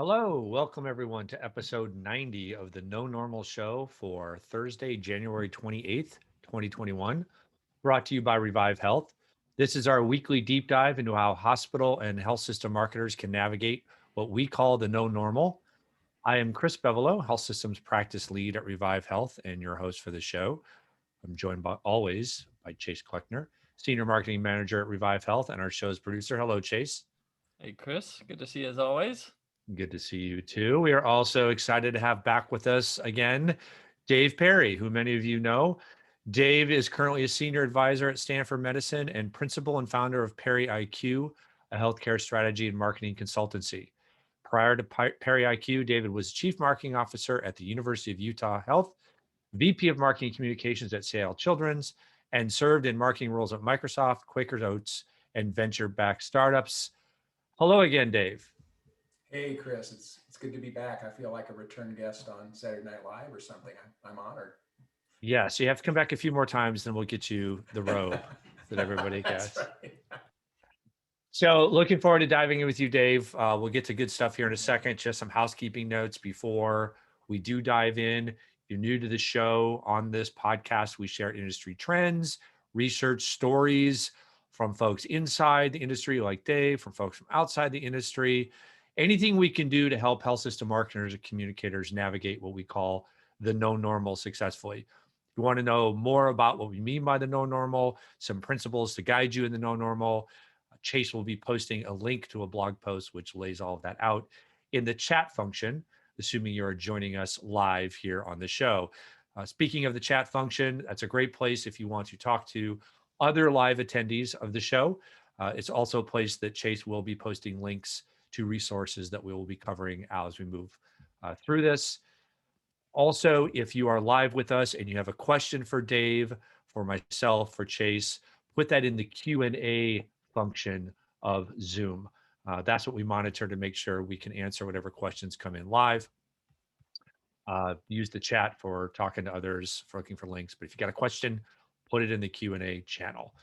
Hello, welcome everyone to episode 90 of the No Normal Show for Thursday, January 28th, 2021, brought to you by Revive Health. This is our weekly deep dive into how hospital and health system marketers can navigate what we call the no normal. I am Chris Bevelo, Health Systems Practice Lead at Revive Health, and your host for the show. I'm joined always by Chase Kleckner, Senior Marketing Manager at Revive Health, and our show's producer. Hello, Chase. Hey, Chris. Good to see you as always. Good to see you too. We are also excited to have back with us again Dave Perry, who many of you know. Dave is currently a senior advisor at Stanford Medicine and principal and founder of Perry IQ, a healthcare strategy and marketing consultancy. Prior to Perry IQ, David was chief marketing officer at the University of Utah Health, VP of marketing communications at Seattle Children's, and served in marketing roles at Microsoft, Quaker Oats, and venture-backed startups. Hello again, Dave. Hey, Chris, it's good to be back. I feel like a return guest on Saturday Night Live or something. I'm honored. Yeah, so you have to come back a few more times, then we'll get you the robe that everybody That's gets. right. So looking forward to diving in with you, Dave. We'll get to good stuff here in a second. Just some housekeeping notes before we do dive in. If you're new to the show, on this podcast, we share industry trends, research stories from folks inside the industry like Dave, from folks from outside the industry, anything we can do to help health system marketers and communicators navigate what we call the no normal successfully. If you want to know more about what we mean by the no normal, some principles to guide you in the no normal, Chase will be posting a link to a blog post which lays all of that out in the chat function, assuming you're joining us live here on the show. Speaking of the chat function, that's a great place if you want to talk to other live attendees of the show. It's also a place that Chase will be posting links to resources that we will be covering as we move through this. Also, if you are live with us and you have a question for Dave, for myself, for Chase, put that in the Q&A function of Zoom. That's what we monitor to make sure we can answer whatever questions come in live. Use the chat for talking to others, for looking for links. But if you got a question, put it in the Q&A channel.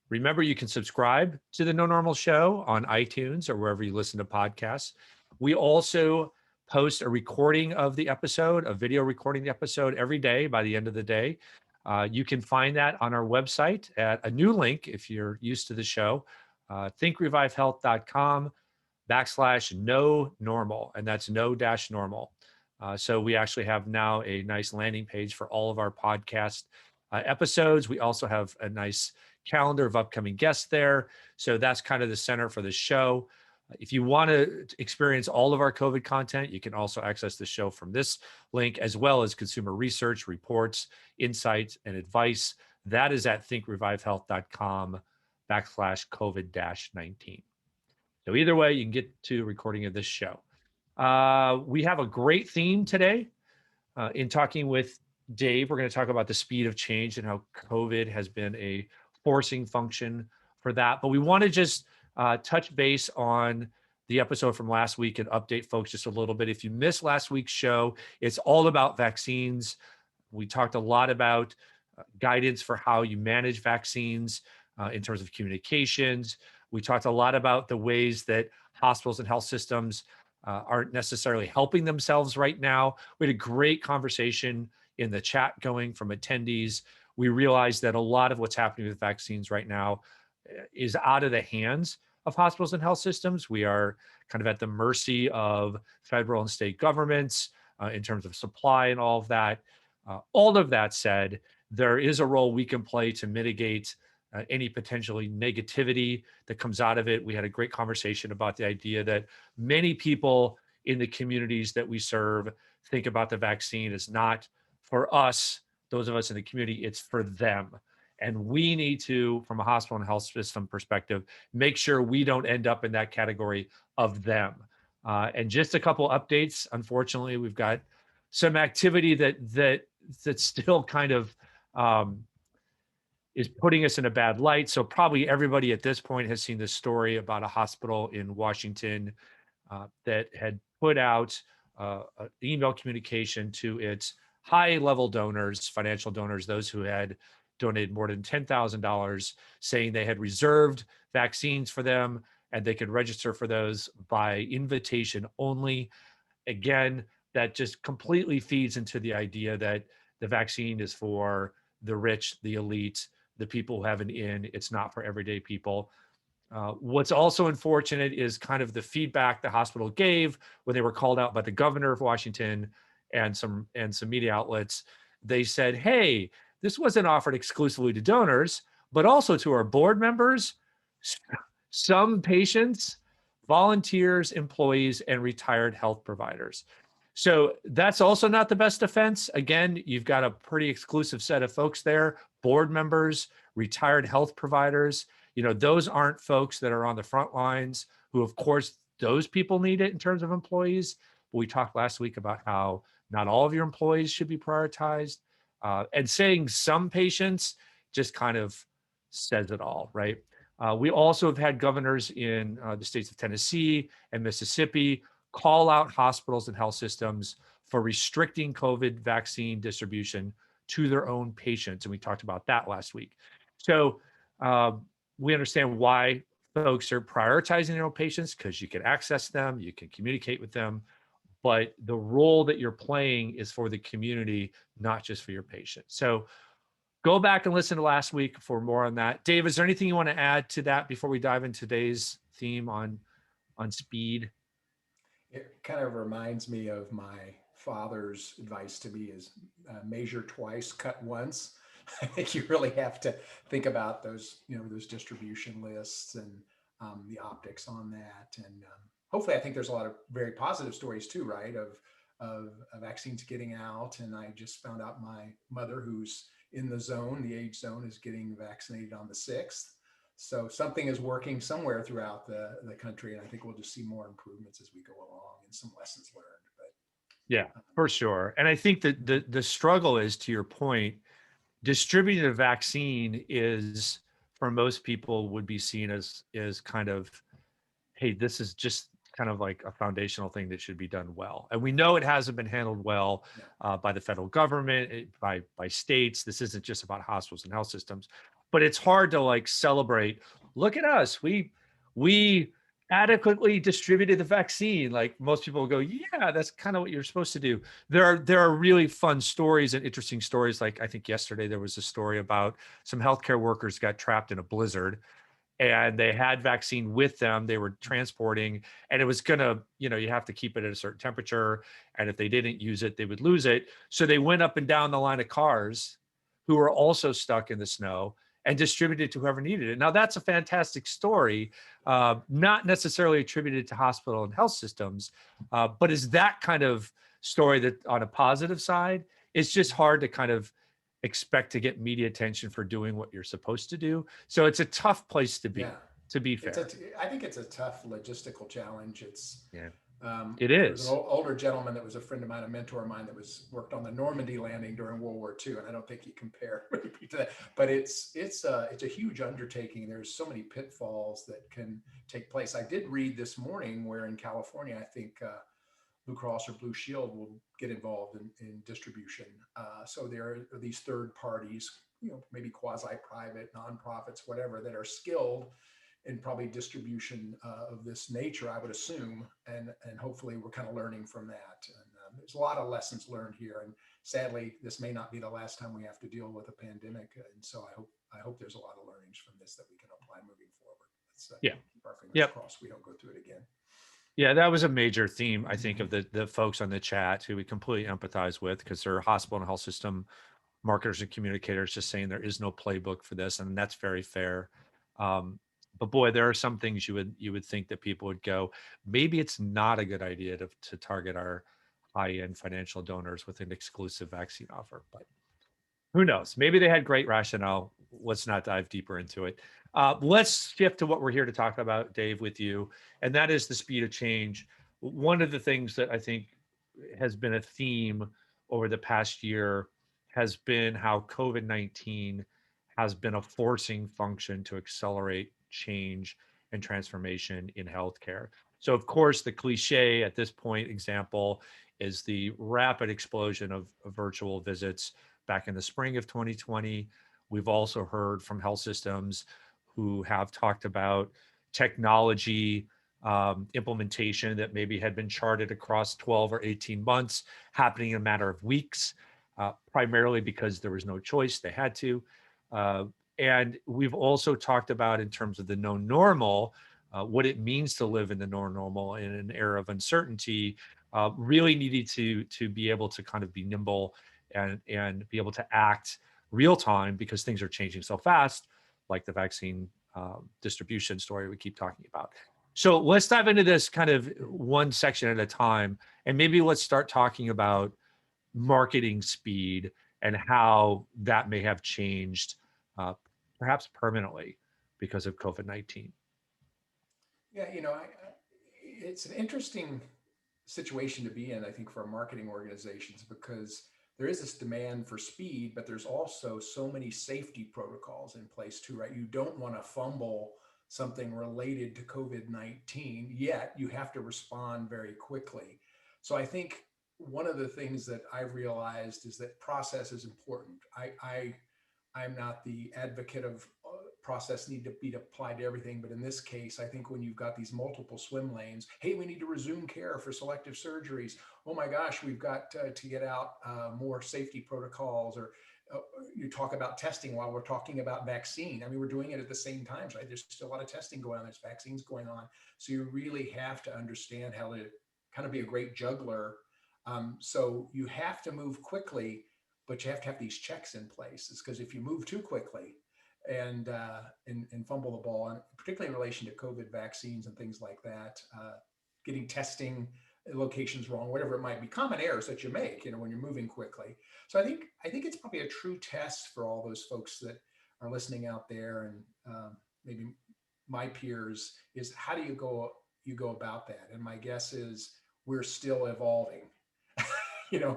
Remember, you can subscribe to the No Normal Show on iTunes or wherever you listen to podcasts. We also post a recording of the episode, a video recording of the episode every day by the end of the day. You can find that on our website at a new link if you're used to the show, thinkrevivehealth.com/no normal, and that's no-normal. So we actually have now a nice landing page for all of our podcast episodes. We also have a nice calendar of upcoming guests there. So that's kind of the center for the show. If you want to experience all of our COVID content, you can also access the show from this link, as well as consumer research, reports, insights, and advice. That is at thinkrevivehealth.com/COVID-19. So either way, you can get to a recording of this show. We have a great theme today. In talking with Dave, we're going to talk about the speed of change and how COVID has been a forcing function for that. But we want to just touch base on the episode from last week and update folks just a little bit. If you missed last week's show, it's all about vaccines. We talked a lot about guidance for how you manage vaccines in terms of communications. We talked a lot about the ways that hospitals and health systems aren't necessarily helping themselves right now. We had a great conversation in the chat going from attendees. We realized that a lot of what's happening with vaccines right now is out of the hands of hospitals and health systems. We are kind of at the mercy of federal and state governments in terms of supply and all of that. All of that said, there is a role we can play to mitigate any potentially negativity that comes out of it. We had a great conversation about the idea that many people in the communities that we serve think about the vaccine as not for us, those of us in the community, it's for them. And we need to, from a hospital and health system perspective, make sure we don't end up in that category of them. And just a couple updates. Unfortunately, we've got some activity that's still kind of is putting us in a bad light. So probably everybody at this point has seen this story about a hospital in Washington that had put out an email communication to its high-level donors, financial donors, those who had donated more than $10,000, saying they had reserved vaccines for them and they could register for those by invitation only. again, that just completely feeds into the idea that the vaccine is for the rich, the elite, the people who have an in. It's not for everyday people. What's also unfortunate is kind of the feedback the hospital gave when they were called out by the governor of Washington and some media outlets. They said, "Hey, this wasn't offered exclusively to donors, but also to our board members, some patients, volunteers, employees, and retired health providers." So that's also not the best defense. Again, you've got a pretty exclusive set of folks there, board members, retired health providers. Those aren't folks that are on the front lines who, of course, those people need it in terms of employees. But we talked last week about how not all of your employees should be prioritized. And saying some patients just kind of says it all, right? We also have had governors in the states of Tennessee and Mississippi call out hospitals and health systems for restricting COVID vaccine distribution to their own patients. And we talked about that last week. So we understand why folks are prioritizing their own patients, because you can access them, you can communicate with them, but the role that you're playing is for the community, not just for your patient. So go back and listen to last week for more on that. Dave, is there anything you want to add to that before we dive into today's theme on speed? It kind of reminds me of my father's advice to me is measure twice, cut once. I think you really have to think about those distribution lists and the optics on that. And hopefully, I think there's a lot of very positive stories too, right? Of vaccines getting out. And I just found out my mother, who's in the age zone, is getting vaccinated on the 6th. So something is working somewhere throughout the country, and I think we'll just see more improvements as we go along and some lessons learned. But yeah, for sure. And I think that the struggle is, to your point, distributing a vaccine is, for most people, would be seen as kind of, hey, this is just kind of like a foundational thing that should be done well. And we know it hasn't been handled well by the federal government, by states. This isn't just about hospitals and health systems, but it's hard to like celebrate. Look at us. We adequately distributed the vaccine. Like most people will go, yeah, that's kind of what you're supposed to do. There are really fun stories and interesting stories. Like I think yesterday there was a story about some healthcare workers got trapped in a blizzard, and they had vaccine with them. They were transporting, and it was gonna, you have to keep it at a certain temperature. And if they didn't use it, they would lose it. So they went up and down the line of cars who were also stuck in the snow and distributed to whoever needed it. Now that's a fantastic story, not necessarily attributed to hospital and health systems, but is that kind of story that on a positive side, it's just hard to kind of expect to get media attention for doing what you're supposed to do. So it's a tough place to be, to be fair. I think it's a tough logistical challenge. It There was is. an older gentleman that was a friend of mine, a mentor of mine, that worked on the Normandy landing during World War II, and I don't think he compared to that. But it's a huge undertaking. There's so many pitfalls that can take place. I did read this morning where in California, I think Blue Cross or Blue Shield will get involved in distribution. So there are these third parties, maybe quasi-private, nonprofits, whatever, that are skilled in probably distribution of this nature, I would assume, and hopefully we're kind of learning from that. And there's a lot of lessons learned here, and sadly, this may not be the last time we have to deal with a pandemic. And so I hope there's a lot of learnings from this that we can apply moving forward. Let's keep our fingers crossed we don't go through it again. Yeah, that was a major theme, I think, of the folks on the chat who we completely empathize with, because they're hospital and health system marketers and communicators, just saying there is no playbook for this, and that's very fair. But boy, there are some things you would think that people would go, maybe it's not a good idea to target our high-end financial donors with an exclusive vaccine offer, but who knows? Maybe they had great rationale. Let's not dive deeper into it. Let's shift to what we're here to talk about, Dave, with you, and that is the speed of change. One of the things that I think has been a theme over the past year has been how COVID-19 has been a forcing function to accelerate change and transformation in healthcare. So, of course, the cliche at this point example is the rapid explosion of virtual visits back in the spring of 2020. We've also heard from health systems who have talked about technology implementation that maybe had been charted across 12 or 18 months, happening in a matter of weeks, primarily because there was no choice, they had to. And we've also talked about, in terms of the no normal, what it means to live in the no normal in an era of uncertainty, really needed to be able to kind of be nimble and be able to act real time, because things are changing so fast, like the vaccine distribution story we keep talking about. So let's dive into this kind of one section at a time, and maybe let's start talking about marketing speed and how that may have changed, perhaps permanently, because of COVID-19. Yeah, it's an interesting situation to be in, I think, for marketing organizations, because there is this demand for speed, but there's also so many safety protocols in place too, right? You don't want to fumble something related to COVID-19, yet you have to respond very quickly. So I think one of the things that I've realized is that process is important. I'm not the advocate of process need to be applied to everything, but in this case, I think when you've got these multiple swim lanes, hey, we need to resume care for selective surgeries. Oh my gosh, we've got to get out more safety protocols, or you talk about testing while we're talking about vaccine. I mean, we're doing it at the same time, right? There's still a lot of testing going on. There's vaccines going on. So you really have to understand how to kind of be a great juggler. So you have to move quickly, but you have to have these checks in place. It's because if you move too quickly and fumble the ball, and particularly in relation to COVID vaccines and things like that, getting testing locations wrong, whatever it might be, common errors that you make, when you're moving quickly. So I think it's probably a true test for all those folks that are listening out there, and maybe my peers, is how do you go about that? And my guess is we're still evolving,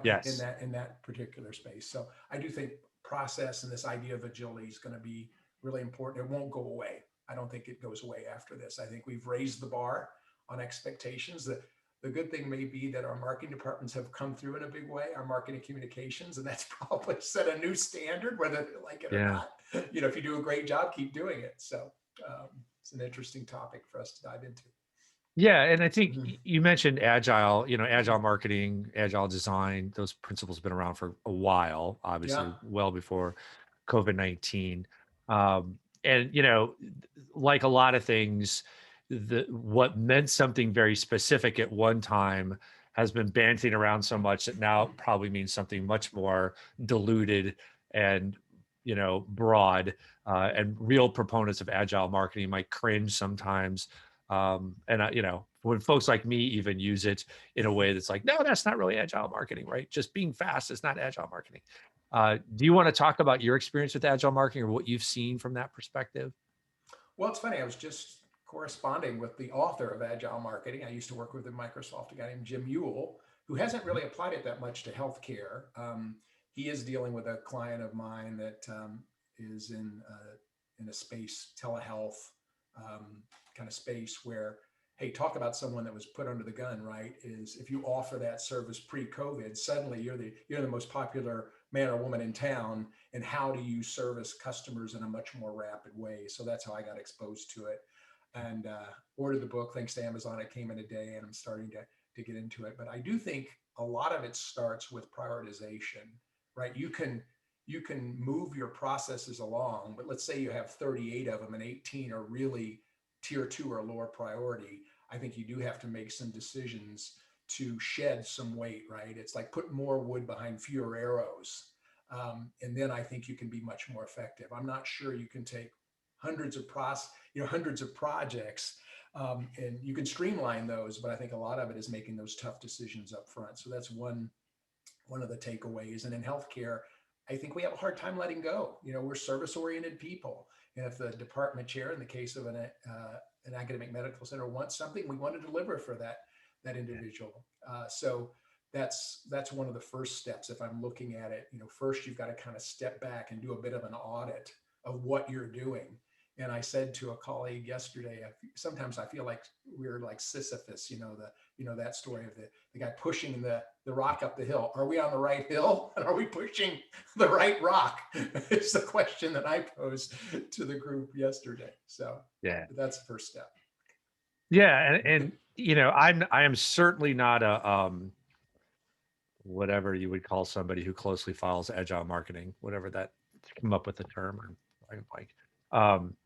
Yes. in that particular space. So I do think process and this idea of agility is going to be really important. It won't go away. I don't think it goes away after this. I think we've raised the bar on expectations. The good thing may be that our marketing departments have come through in a big way, our marketing communications, and that's probably set a new standard, whether they like it or Yeah. not. If you do a great job, keep doing it. So it's an interesting topic for us to dive into. Yeah, and I think Mhm. you mentioned agile, agile marketing, agile design. Those principles have been around for a while, Yeah. obviously, well before COVID-19. And like a lot of things, what meant something very specific at one time has been banting around so much that now it probably means something much more diluted and broad. And real proponents of agile marketing might cringe sometimes, and when folks like me even use it in a way that's like, no, that's not really agile marketing, right? Just being fast is not agile marketing. Do you want to talk about your experience with agile marketing, or what you've seen from that perspective? Well, it's funny. I was just corresponding with the author of Agile Marketing. I used to work with in Microsoft, a guy named Jim Ewell, who hasn't really applied it that much to healthcare. He is dealing with a client of mine that is in a space, telehealth kind of space, where, hey, talk about someone that was put under the gun, right? Is if you offer that service pre-COVID, suddenly you're the most popular man or woman in town, and how do you service customers in a much more rapid way? So that's how I got exposed to it, and ordered the book. Thanks to Amazon, it came in a day, and I'm starting to get into it. But I do think a lot of it starts with prioritization, right? You can move your processes along, but let's say you have 38 of them and 18 are really tier 2 or lower priority. I think you do have to make some decisions to shed some weight, right? It's like put more wood behind fewer arrows. And then I think you can be much more effective. I'm not sure you can take hundreds of projects, and you can streamline those, but I think a lot of it is making those tough decisions up front. So that's one of the takeaways. And in healthcare, I think we have a hard time letting go. We're service-oriented people, and if the department chair, in the case of an academic medical center, wants something, we want to deliver for that individual. So that's one of the first steps. If I'm looking at it, first you've got to kind of step back and do a bit of an audit of what you're doing. And I said to a colleague yesterday, sometimes I feel like we're like Sisyphus, that story of the guy pushing the rock up the hill. Are we on the right hill, and are we pushing the right rock? It's the question that I posed to the group yesterday. So Yeah. that's the first step. Yeah, and I am certainly not a whatever you would call somebody who closely follows agile marketing, whatever that come up with the term. I'm like, um,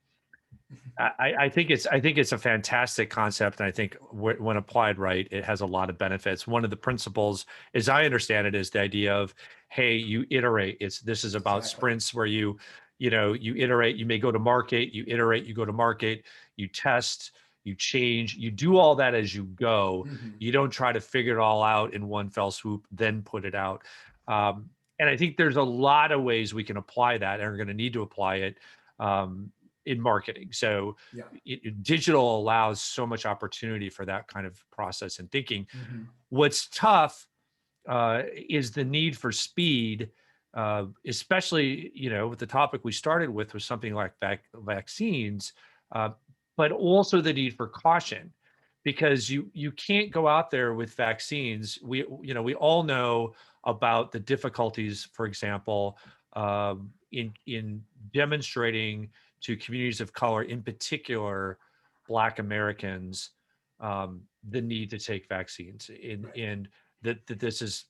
I think it's a fantastic concept, and I think when applied right, it has a lot of benefits. One of the principles, as I understand it, is the idea of, hey, you iterate. This is about Exactly. sprints where you iterate. You may go to market, you iterate, you go to market, you test, you change, you do all that as you go. Mhm. You don't try to figure it all out in one fell swoop, then put it out. And I think there's a lot of ways we can apply that, and are going to need to apply it. In marketing. So Yeah. digital allows so much opportunity for that kind of process and thinking. Mhm. What's tough is the need for speed, especially with the topic we started with was something like vaccines, uh, but also the need for caution, because you can't go out there with vaccines. We all know about the difficulties, for example, in demonstrating to communities of color, in particular Black Americans, the need to take vaccines, Right. and that this is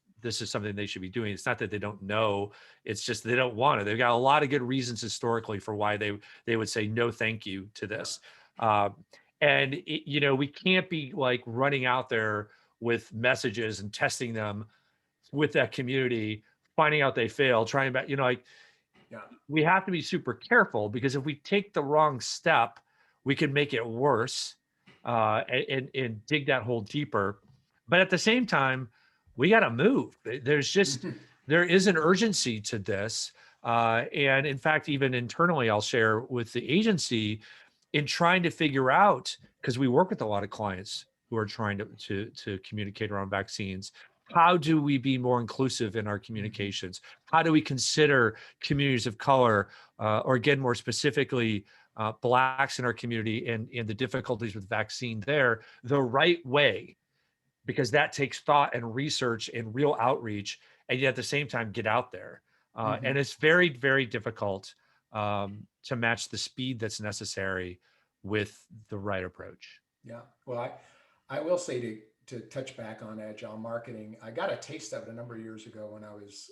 something they should be doing. It's not that they don't know; it's just they don't want to. They've got a lot of good reasons historically for why they would say no, thank you to Yeah. this. And we can't be like running out there with messages and testing them with that community, finding out they fail, trying back. Like Yeah. we have to be super careful, because if we take the wrong step, we can make it worse, and dig that hole deeper. But at the same time, we got to move. Mhm. There is an urgency to this. And in fact, even internally, I'll share with the agency in trying to figure out, because we work with a lot of clients who are trying to communicate around vaccines. How do we be more inclusive in our Mhm. communications? How do we consider communities of color, or again, more specifically, Blacks in our community, and the difficulties with vaccine there, the right way? Because that takes thought and research and real outreach, and yet at the same time get out there. And Mhm. it's very, very difficult to match the speed that's necessary with the right approach. Yeah. Well, I will say to touch back on agile marketing, I got a taste of it a number of years ago when I was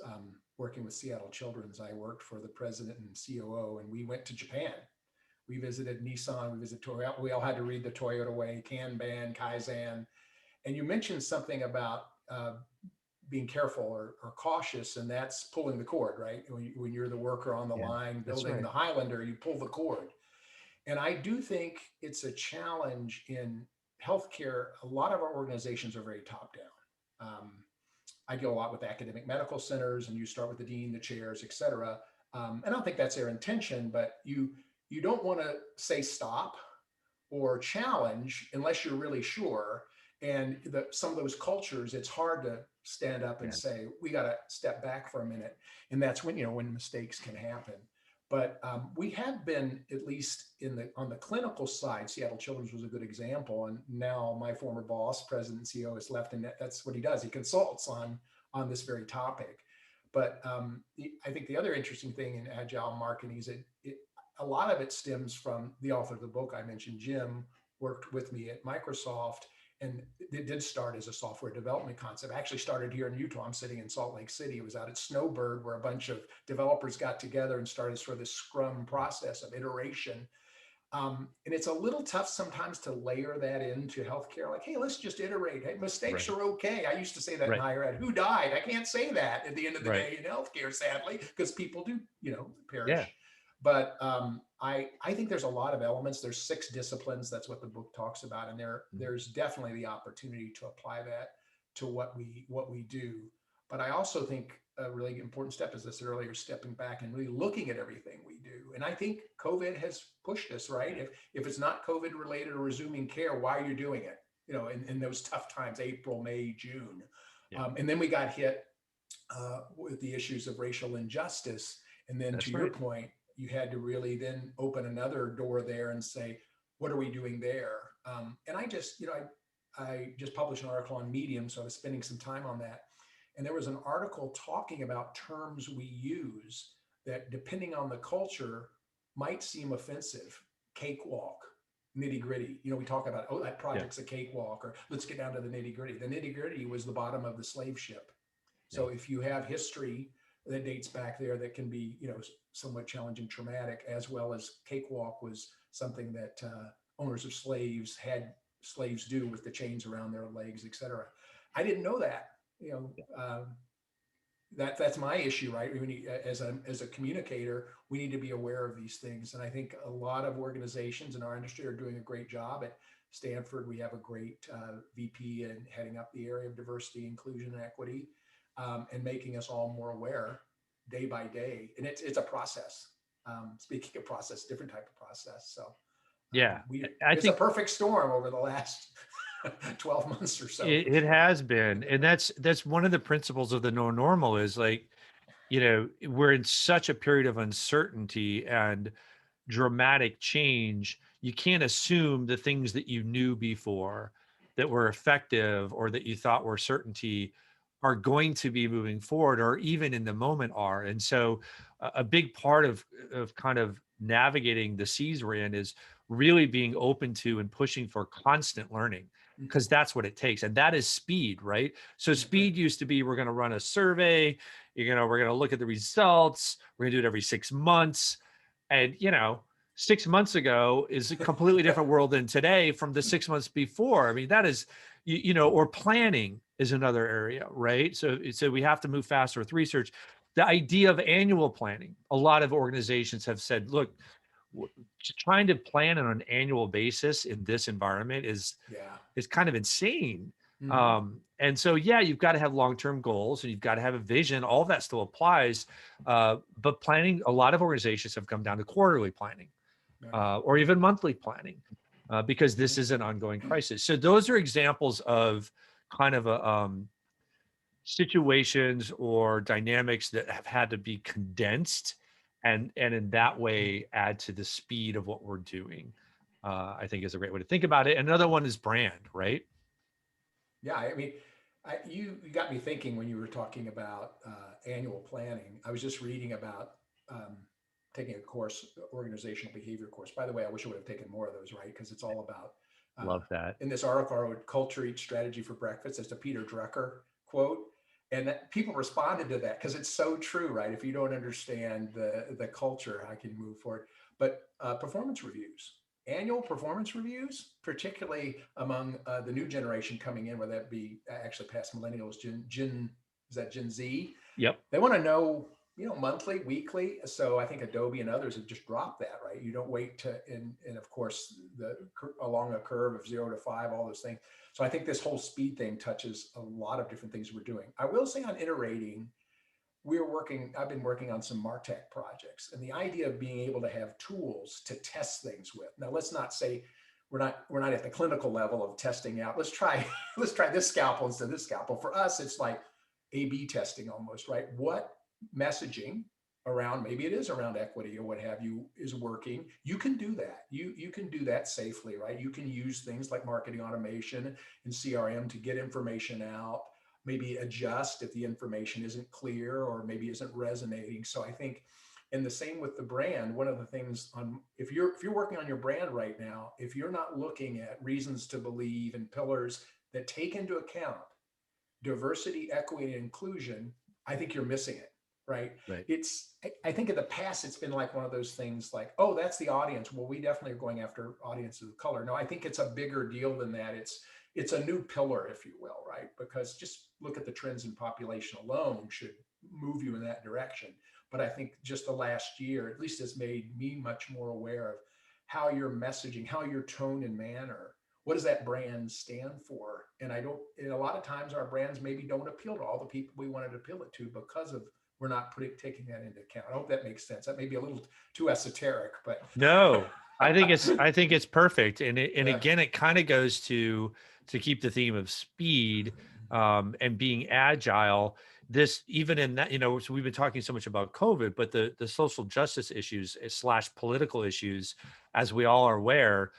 working with Seattle Children's. I worked for the president and COO, and we went to Japan. We visited Nissan, we visited Toyota. We all had to read the Toyota way, Kanban, Kaizen. And you mentioned something about being careful or cautious, and that's pulling the cord, right? When you're the worker on the Yeah, line that's building right. the Highlander, you pull the cord. And I do think it's a challenge in healthcare. A lot of our organizations are very top down. I deal a lot with academic medical centers, and you start with the dean, the chairs, et cetera. And I don't think that's their intention, but you don't want to say stop or challenge unless you're really sure. And some of those cultures, it's hard to stand up and Yeah, say, we got to step back for a minute. And that's when mistakes can happen. But we have been, at least on the clinical side, Seattle Children's was a good example. And now my former boss, president and CEO, has left, and that's what he does. He consults on this very topic. But I think the other interesting thing in agile marketing is a lot of it stems from the author of the book I mentioned. Jim worked with me at Microsoft, and it did start as a software development concept. I actually started here in Utah. I'm sitting in Salt Lake City. It was out at Snowbird, where a bunch of developers got together and started sort of this Scrum process of iteration. And it's a little tough sometimes to layer that into healthcare. Like, hey, let's just iterate. Hey, mistakes right, are okay. I used to say that in right, higher ed. Who died? I can't say that at the end of the right. day in healthcare, sadly, because people do, Yeah, perish. But I think there's a lot of elements. There's 6 disciplines. That's what the book talks about, and there's definitely the opportunity to apply that to what we do. But I also think a really important step, as I said earlier, stepping back and really looking at everything we do. And I think COVID has pushed us, right? If it's not COVID related or resuming care, why are you doing it? In those tough times, April, May, June. yeah, And then we got hit with the issues of racial injustice. And then to that's your right. point, you had to really then open another door there and say, what are we doing there? And I just published an article on Medium, so I was spending some time on that. And there was an article talking about terms we use that, depending on the culture, might seem offensive. Cakewalk, nitty gritty. We talk about, oh, that Yeah. project's a cakewalk, or let's get down to the nitty gritty. The nitty gritty was the bottom of the slave ship. Yeah. So if you have history that dates back there that can be, somewhat challenging, traumatic, as well as cakewalk was something that owners of slaves had slaves do with the chains around their legs, etc. I didn't know that. That's my issue, right? As a communicator, we need to be aware of these things. And I think a lot of organizations in our industry are doing a great job. At Stanford, we have a great VP and heading up the area of diversity, inclusion, and equity, and making us all more aware day by day. And it's a process. Speaking of process, different type of process. So Yeah, it's a perfect storm over the last 12 months or so. It has been. And that's one of the principles of the no normal is like, we're in such a period of uncertainty and dramatic change. You can't assume the things that you knew before that were effective or that you thought were certainty are going to be moving forward, or even in the moment are. And so a big part of kind of navigating the seas we're in is really being open to and pushing for constant learning, because that's what it takes. And that is speed, right? So speed used to be, we're going to run a survey, we're going to look at the results, we're going to do it every 6 months. And 6 months ago is a completely different world than today from the 6 months before. I mean, that is, or planning is another area, right? So we have to move faster with research. The idea of annual planning, a lot of organizations have said, look, trying to plan on an annual basis in this environment is kind of insane. And so, you've got to have long-term goals and you've got to have a vision. All that still applies. But planning, a lot of organizations have come down to quarterly planning, or even monthly planning, because this is an ongoing crisis. So those are examples of kind of situations or dynamics that have had to be condensed and in that way add to the speed of what we're doing. I think is a great way to think about it. Another one is brand, right? Yeah, I mean, you got me thinking when you were talking about annual planning. I was just reading about taking a course, organizational behavior course. By the way, I wish I would have taken more of those, right? Because it's all about, love that. In this article, I wrote Culture Eats Strategy for Breakfast. It's a Peter Drucker quote. And people responded to that because it's so true, right? If you don't understand the culture, how can you move forward? But performance reviews, annual performance reviews, particularly among the new generation coming in, whether that be actually past millennials, is that Gen Z? Yep. They want to know, monthly, weekly. So I think Adobe and others have just dropped that, right? You don't wait and of course, along a curve of 0 to 5, all those things. So I think this whole speed thing touches a lot of different things we're doing. I will say on iterating, I've been working on some MarTech projects, and the idea of being able to have tools to test things with. Now, let's not say we're not at the clinical level of testing out. Let's try this scalpel instead of this scalpel. For us, it's like A/B testing almost, right? What messaging around, maybe it is around equity or what have you, is working. You can do that. You can do that safely, right? You can use things like marketing automation and CRM to get information out, maybe adjust if the information isn't clear or maybe isn't resonating. So I think, and the same with the brand, one of the things if you're working on your brand right now, if you're not looking at reasons to believe and pillars that take into account diversity, equity, and inclusion, I think you're missing it. Right. I think in the past, it's been like one of those things like, oh, that's the audience. Well, we definitely are going after audiences of color. No, I think it's a bigger deal than that. It's a new pillar, if you will, right? Because just look at the trends in population alone should move you in that direction. But I think just the last year, at least, has made me much more aware of how your messaging, how your tone and manner, what does that brand stand for? And a lot of times our brands maybe don't appeal to all the people we wanted to appeal it to because of we're not taking that into account. I hope that makes sense. That may be a little too esoteric, but no, I think it's perfect. And again, it kind of goes to keep the theme of speed and being agile. This, even in that, so we've been talking so much about COVID, but the social justice issues / political issues, as we all are aware,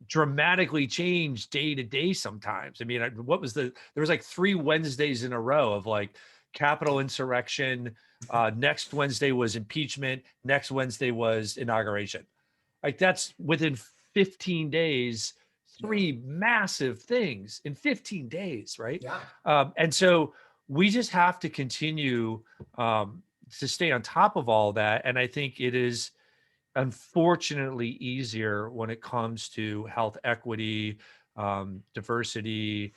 dramatically change day to day sometimes. I mean, there was like 3 Wednesdays in a row of like Capitol insurrection. Next Wednesday was impeachment. Next Wednesday was inauguration. Like that's within 15 days, Yeah. 3 massive things in 15 days, right? Yeah. And so we just have to continue to stay on top of all that. And I think it is unfortunately easier when it comes to health equity, diversity,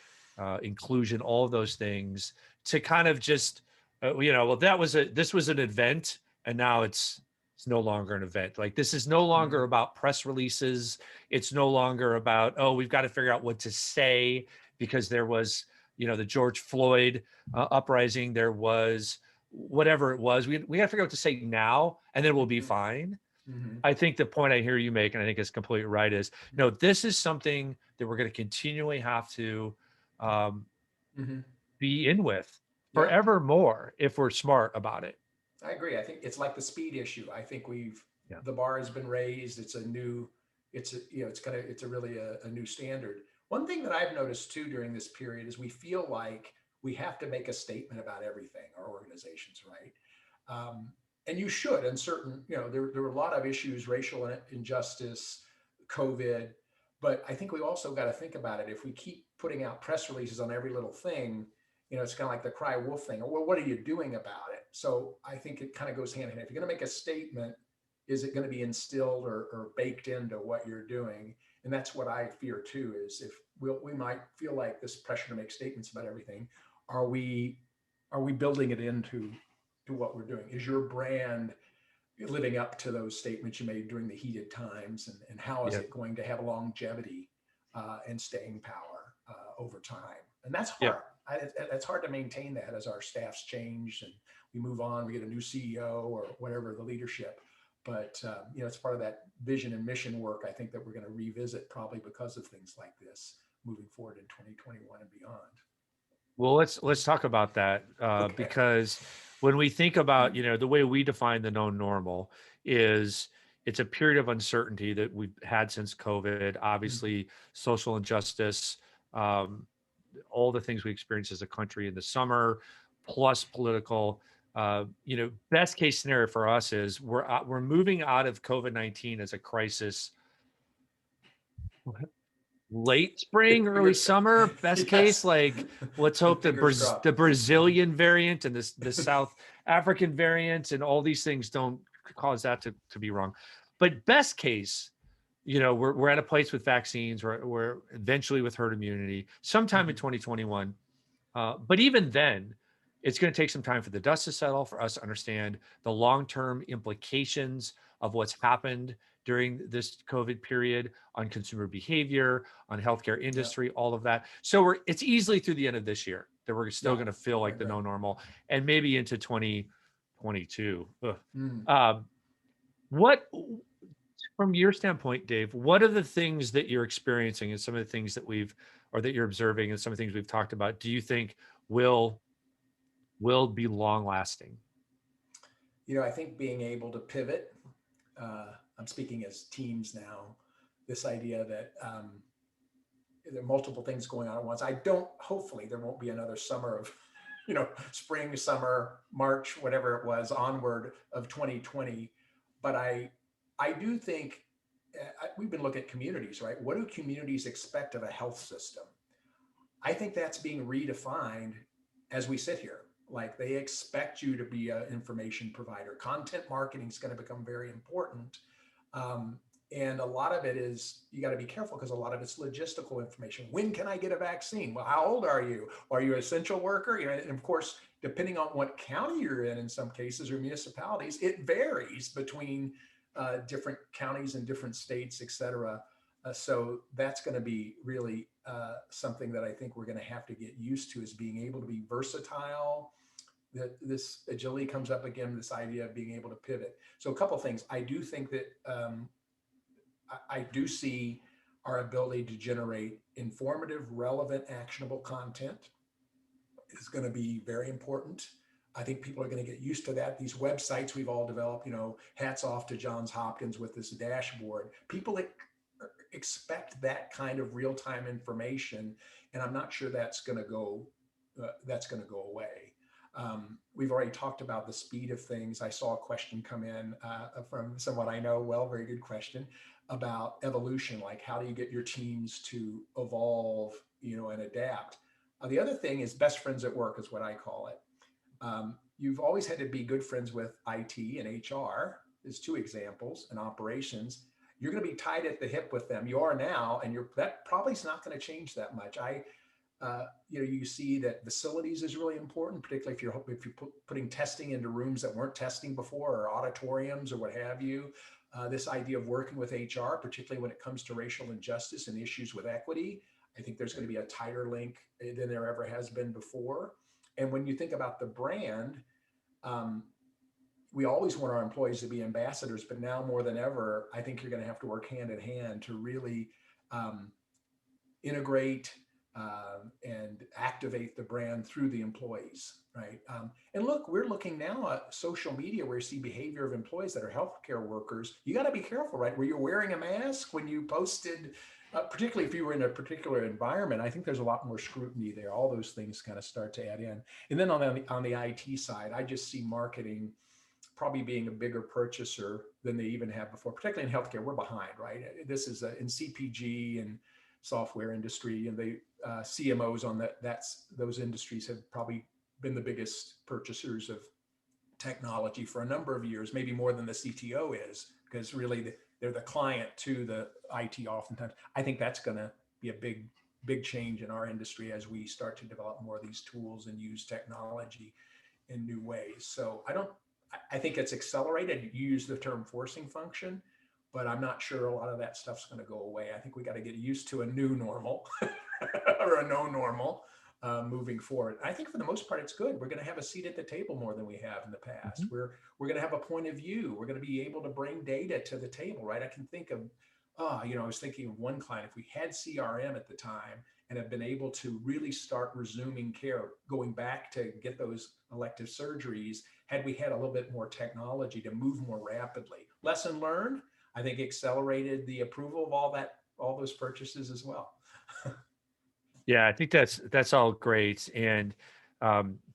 inclusion, all of those things to kind of just, well, this was an event and now it's no longer an event. Like this is no longer about press releases. It's no longer about, oh, we've got to figure out what to say because there was, the George Floyd uprising. There was whatever it was. We got to figure out what to say now and then we'll be fine. Mm-hmm. I think the point I hear you make, and I think it's completely right, is this is something that we're going to continually have to be in with Yeah. forevermore if we're smart about it. I agree. I think it's like the speed issue. I think Yeah. the bar has been raised. It's really a new standard. One thing that I've noticed too during this period is we feel like we have to make a statement about everything, our organizations, right? And you should, and certain, there were a lot of issues, racial injustice, COVID, but I think we also got to think about it. If we keep putting out press releases on every little thing, it's kind of like the cry wolf thing. Well, what are you doing about it? So I think it kind of goes hand in hand. If you're going to make a statement, is it going to be instilled or baked into what you're doing? And that's what I fear too, is if we might feel like this pressure to make statements about everything. Are we building it into what we're doing? Is your brand living up to those statements you made during the heated times? And how is it going to have longevity and staying power over time? And that's hard. It's hard to maintain that as our staffs change and we move on, we get a new CEO or whatever the leadership. But it's part of that vision and mission work, I think, that we're going to revisit probably because of things like this moving forward in 2021 and beyond. Well, let's talk about that because when we think about, the way we define the known normal is it's a period of uncertainty that we've had since COVID, obviously social injustice, all the things we experienced as a country in the summer, plus political. Best case scenario for us is we're moving out of COVID-19 as a crisis late spring, early summer, best case. Like, let's hope that the Brazilian variant and the South African variant and all these things don't cause that to be wrong. But best case, we're at a place with vaccines, we're eventually with herd immunity sometime in 2021. But even then, it's going to take some time for the dust to settle, for us to understand the long-term implications of what's happened during this COVID period on consumer behavior, on healthcare industry, all of that. So it's easily through the end of this year that we're still going to feel like the no normal, and maybe into 2022. What, from your standpoint, Dave, what are the things that you're experiencing and some of the things that that you're observing and some of the things we've talked about, do you think will be long lasting? I think being able to pivot, I'm speaking as teams now, this idea that there are multiple things going on at once. Hopefully there won't be another summer of, spring, summer, March, whatever it was, onward of 2020. But I do think we've been looking at communities, right? What do communities expect of a health system? I think that's being redefined as we sit here. Like, they expect you to be an information provider. Content marketing is going to become very important. And a lot of it is, you got to be careful because a lot of it's logistical information. When can I get a vaccine? Well, how old are you? Are you an essential worker? And of course, depending on what county you're in some cases, or municipalities, it varies between different counties and different states, et cetera. So that's going to be really something that I think we're going to have to get used to, is being able to be versatile. That this agility comes up again, this idea of being able to pivot. So a couple of things. I do think that I do see our ability to generate informative, relevant, actionable content is going to be very important. I think people are going to get used to that. These websites we've all developed, hats off to Johns Hopkins with this dashboard. People expect that kind of real-time information, and I'm not sure that's going to go away. We've already talked about the speed of things. I saw a question come in from someone I know well, very good question, about evolution, like how do you get your teams to evolve, and adapt. The other thing is best friends at work is what I call it. You've always had to be good friends with IT and HR. There's two examples, and operations. You're going to be tied at the hip with them. You are now, and that probably is not going to change that much. You see that facilities is really important, particularly if you're putting testing into rooms that weren't testing before, or auditoriums or what have you. This idea of working with HR, particularly when it comes to racial injustice and issues with equity, I think there's going to be a tighter link than there ever has been before. And when you think about the brand, we always want our employees to be ambassadors, but now more than ever, I think you're going to have to work hand in hand to really integrate and activate the brand through the employees, right? And look, we're looking now at social media where you see behavior of employees that are healthcare workers. You got to be careful, right? Were you wearing a mask when you posted, particularly if you were in a particular environment? I think there's a lot more scrutiny there. All those things kind of start to add in. And then on the IT side, I just see marketing probably being a bigger purchaser than they even have before, particularly in healthcare. We're behind, right? This is in CPG and software industry, and the CMOs on those industries have probably been the biggest purchasers of technology for a number of years, maybe more than the CTO is, because really they're the client to the IT oftentimes. I think that's going to be a big change in our industry as we start to develop more of these tools and use technology in new ways. So I think it's accelerated. You use the term forcing function, but I'm not sure a lot of that stuff's going to go away. I think we got to get used to a new normal or a no normal moving forward. I think for the most part, it's good. We're going to have a seat at the table more than we have in the past. Mm-hmm. We're going to have a point of view. We're going to be able to bring data to the table, right? I can think of, I was thinking of one client, if we had CRM at the time and have been able to really start resuming care, going back to get those elective surgeries, had we had a little bit more technology to move more rapidly. Lesson learned, I think accelerated the approval of all those purchases as well. Yeah, I think that's all great. And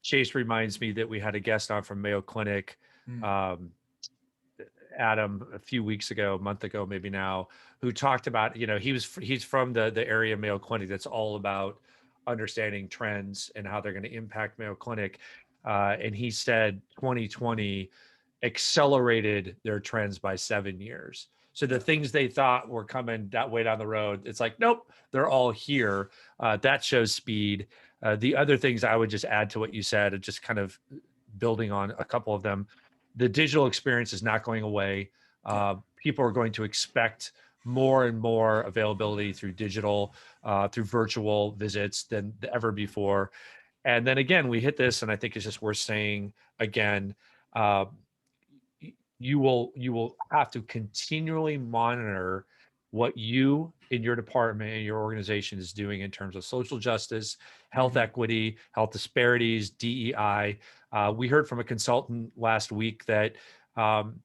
Chase reminds me that we had a guest on from Mayo Clinic, Adam, a few weeks ago, a month ago, maybe now, who talked about, he's from the area of Mayo Clinic that's all about understanding trends and how they're going to impact Mayo Clinic. And he said 2020 accelerated their trends by 7 years. So the things they thought were coming that way down the road, it's like, nope, they're all here. That shows speed. The other things I would just add to what you said, and just kind of building on a couple of them, the digital experience is not going away. People are going to expect more and more availability through digital, through virtual visits than ever before. And then again, we hit this, and I think it's just worth saying again, you will have to continually monitor what you in your department and your organization is doing in terms of social justice, health equity, health disparities, DEI. We heard from a consultant last week that, when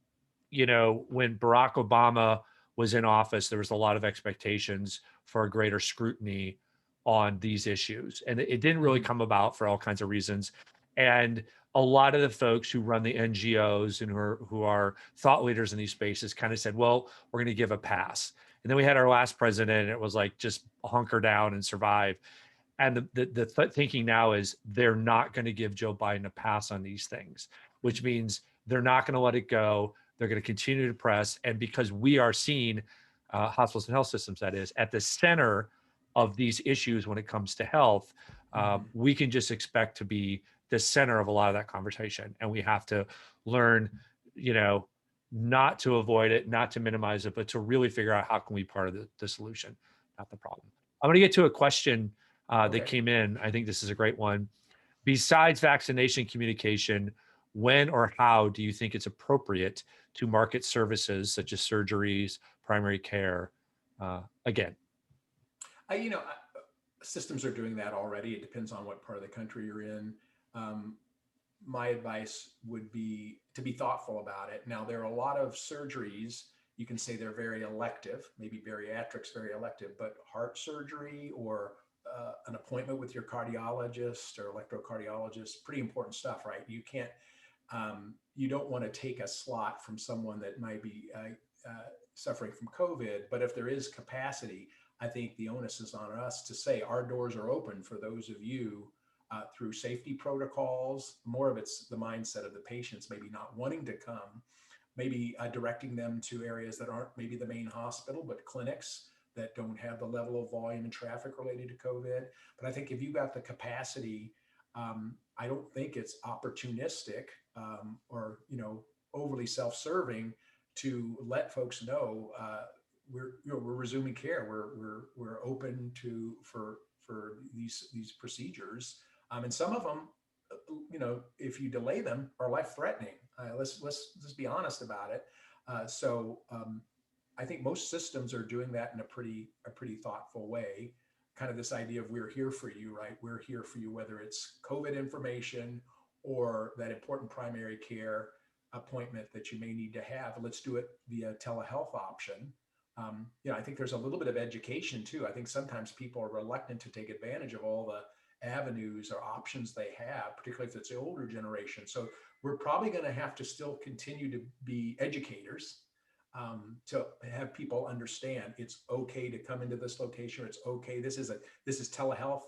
Barack Obama was in office, there was a lot of expectations for a greater scrutiny on these issues. And it didn't really come about for all kinds of reasons. And a lot of the folks who run the NGOs and who are thought leaders in these spaces kind of said, well, we're going to give a pass. And then we had our last president, and it was like, just hunker down and survive. And the thinking now is they're not going to give Joe Biden a pass on these things, which means they're not going to let it go. They're going to continue to press. And because we are seen, hospitals and health systems, that is, at the center of these issues when it comes to health, we can just expect to be the center of a lot of that conversation. And we have to learn, not to avoid it, not to minimize it, but to really figure out how can we be part of the solution, not the problem. I'm going to get to a question that came in. I think this is a great one. Besides vaccination communication, when or how do you think it's appropriate to market services such as surgeries, primary care? Again, systems are doing that already. It depends on what part of the country you're in. My advice would be to be thoughtful about it. Now, there are a lot of surgeries, you can say they're very elective, maybe bariatrics very elective, but heart surgery or an appointment with your cardiologist or electrocardiologist, pretty important stuff, right? You can't, you don't want to take a slot from someone that might be suffering from COVID, but if there is capacity, I think the onus is on us to say our doors are open for those of you through safety protocols. More of it's the mindset of the patients, maybe not wanting to come, maybe directing them to areas that aren't maybe the main hospital, but clinics that don't have the level of volume and traffic related to COVID. But I think if you got the capacity, I don't think it's opportunistic or overly self-serving to let folks know we're resuming care. We're open for these procedures, and some of them, if you delay them, are life-threatening. Let's just be honest about it. So I think most systems are doing that in a pretty thoughtful way. Kind of this idea of we're here for you, right? We're here for you, whether it's COVID information or that important primary care appointment that you may need to have. Let's do it via telehealth option. I think there's a little bit of education too. I think sometimes people are reluctant to take advantage of all the avenues or options they have, particularly if it's the older generation. So we're probably going to have to still continue to be educators to have people understand it's okay to come into this location. It's okay. This is telehealth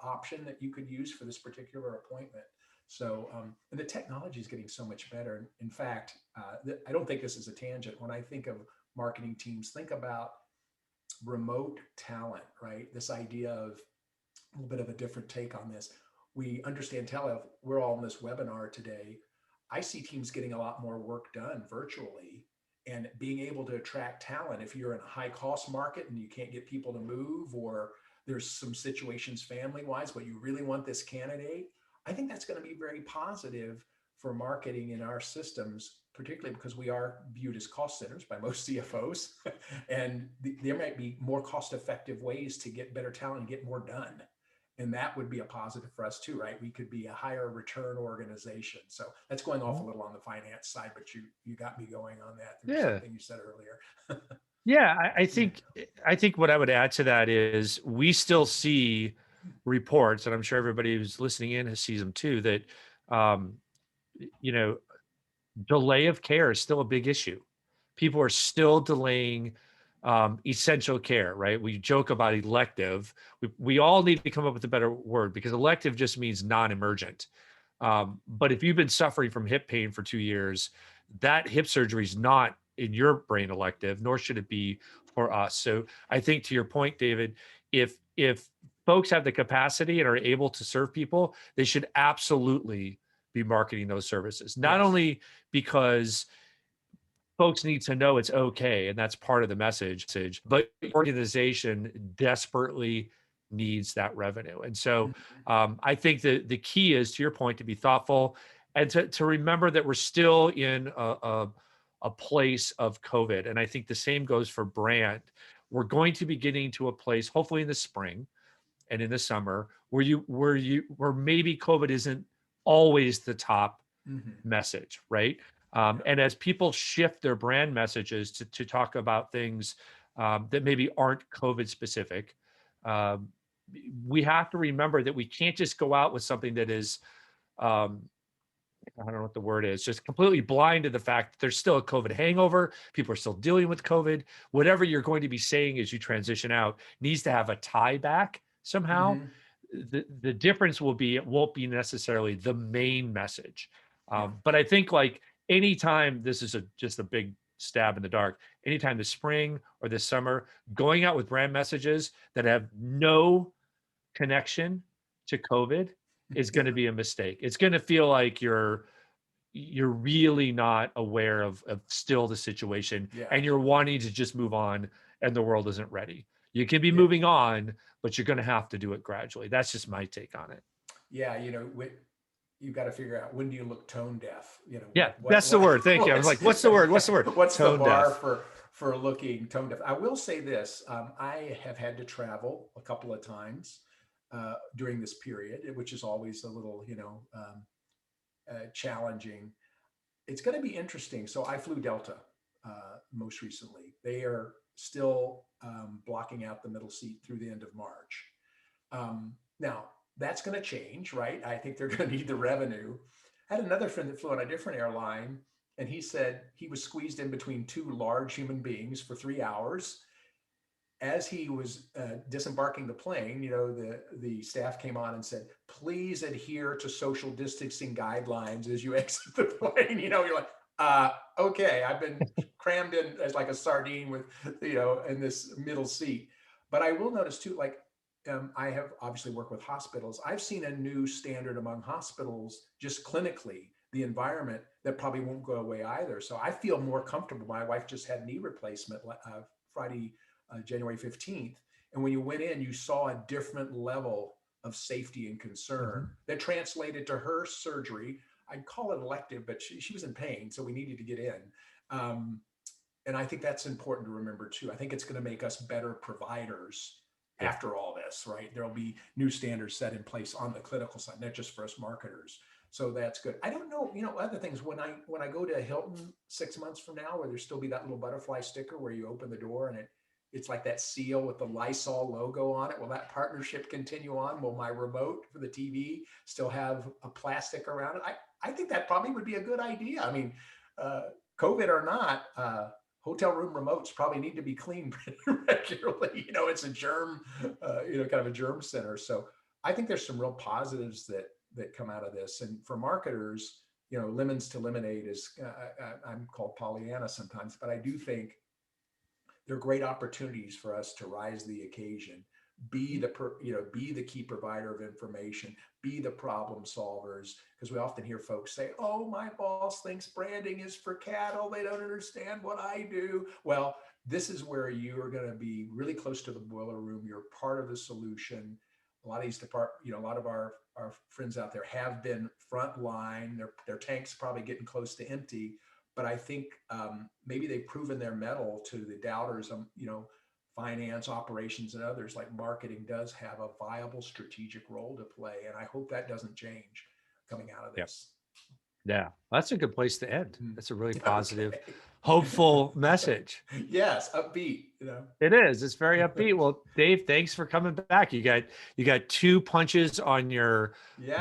option that you could use for this particular appointment. So, and the technology is getting so much better. In fact, I don't think this is a tangent. When I think of marketing teams, think about remote talent, right? This idea of a little bit of a different take on this. We understand telehealth. We're all in this webinar today. I see teams getting a lot more work done virtually and being able to attract talent. If you're in a high cost market and you can't get people to move, or there's some situations family-wise, but you really want this candidate, I think that's going to be very positive for marketing in our systems, particularly because we are viewed as cost centers by most CFOs. And there might be more cost-effective ways to get better talent and get more done. And that would be a positive for us too, right? We could be a higher return organization. So that's going off a little on the finance side, but you got me going on that through something you said earlier. Yeah, I think what I would add to that is we still see reports, and I'm sure everybody who's listening in sees them too, that delay of care is still a big issue. People are still delaying essential care, right? We joke about elective. We all need to come up with a better word, because elective just means non-emergent. But if you've been suffering from hip pain for 2 years, that hip surgery is not in your brain elective, nor should it be for us. So I think, to your point, David, if folks have the capacity and are able to serve people, they should absolutely be marketing those services. Not only because folks need to know it's okay, and that's part of the message, but the organization desperately needs that revenue. And so I think that the key is, to your point, to be thoughtful and to remember that we're still in a place of COVID. And I think the same goes for brand. We're going to be getting to a place, hopefully in the spring and in the summer, where maybe COVID isn't always the top message, right? And as people shift their brand messages to talk about things that maybe aren't COVID specific, we have to remember that we can't just go out with something that is, I don't know what the word is, just completely blind to the fact that there's still a COVID hangover. People are still dealing with COVID. Whatever you're going to be saying as you transition out needs to have a tie back somehow. The difference will be, it won't be necessarily the main message. But I think, like, anytime, this is just a big stab in the dark, anytime this spring or this summer, going out with brand messages that have no connection to COVID is going to be a mistake. It's going to feel like you're really not aware of still the situation, and you're wanting to just move on, and the world isn't ready. You can be moving on, but you're going to have to do it gradually. That's just my take on it. Yeah, you've got to figure out, when do you look tone deaf? That's the word. Thank you. I was like, what's the word? What's the word? What's tone the bar deaf. for looking tone deaf? I will say this: I have had to travel a couple of times during this period, which is always a little, challenging. It's going to be interesting. So I flew Delta most recently. They are still blocking out the middle seat through the end of March. Now, that's going to change, right? I think they're going to need the revenue. I had another friend that flew on a different airline, and he said he was squeezed in between two large human beings for 3 hours. As he was disembarking the plane, the staff came on and said, please adhere to social distancing guidelines as you exit the plane. You're like, okay, I've been crammed in as like a sardine with, in this middle seat. But I will notice too, like, I have obviously worked with hospitals. I've seen a new standard among hospitals, just clinically, the environment that probably won't go away either. So I feel more comfortable. My wife just had knee replacement Friday, January 15th. And when you went in, you saw a different level of safety and concern that translated to her surgery. I'd call it elective, but she was in pain, so we needed to get in. And I think that's important to remember too. I think it's going to make us better providers after all this, right? There'll be new standards set in place on the clinical side, not just for us marketers. So that's good. I don't know, other things, when I go to Hilton 6 months from now, where there still be that little butterfly sticker where you open the door and it's like that seal with the Lysol logo on it. Will that partnership continue on? Will my remote for the TV still have a plastic around it? I think that probably would be a good idea. I mean, COVID or not, hotel room remotes probably need to be cleaned regularly. It's a germ, kind of a germ center. So I think there's some real positives that come out of this. And for marketers, lemons to lemonade is, I'm called Pollyanna sometimes, but I do think there are great opportunities for us to rise to the occasion, be the key provider of information, be the problem solvers. Because we often hear folks say, oh, my boss thinks branding is for cattle. They don't understand what I do. Well, this is where you're going to be really close to the boiler room. You're part of the solution. A lot of these a lot of our friends out there have been frontline. Their tanks probably getting close to empty. But I think maybe they've proven their mettle to the doubters, finance, operations, and others. Like marketing does have a viable strategic role to play. And I hope that doesn't change coming out of this. Yeah, that's a good place to end. That's a really positive, hopeful message. Yes, upbeat. It is. It's very upbeat. Well, Dave, thanks for coming back. You got 2 punches on your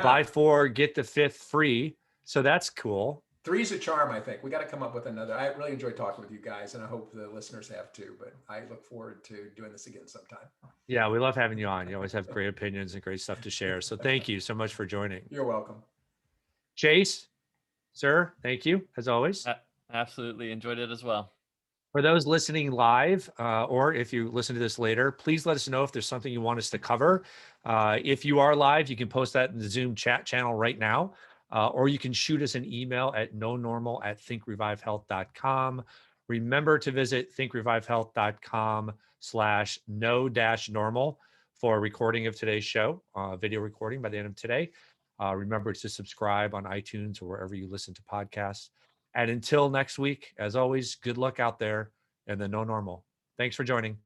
buy 4, get the 5th free. So that's cool. 3's a charm, I think. We got to come up with another. I really enjoyed talking with you guys, and I hope the listeners have too. But I look forward to doing this again sometime. Yeah, we love having you on. You always have great opinions and great stuff to share. So thank you so much for joining. You're welcome. Chase, sir, thank you as always. Absolutely enjoyed it as well. For those listening live, or if you listen to this later, please let us know if there's something you want us to cover. If you are live, you can post that in the Zoom chat channel right now. Or you can shoot us an email at nonormal@thinkrevivehealth.com. Remember to visit thinkrevivehealth.com/no-normal for a recording of today's show, video recording by the end of today. Remember to subscribe on iTunes or wherever you listen to podcasts. And until next week, as always, good luck out there in the no normal. Thanks for joining.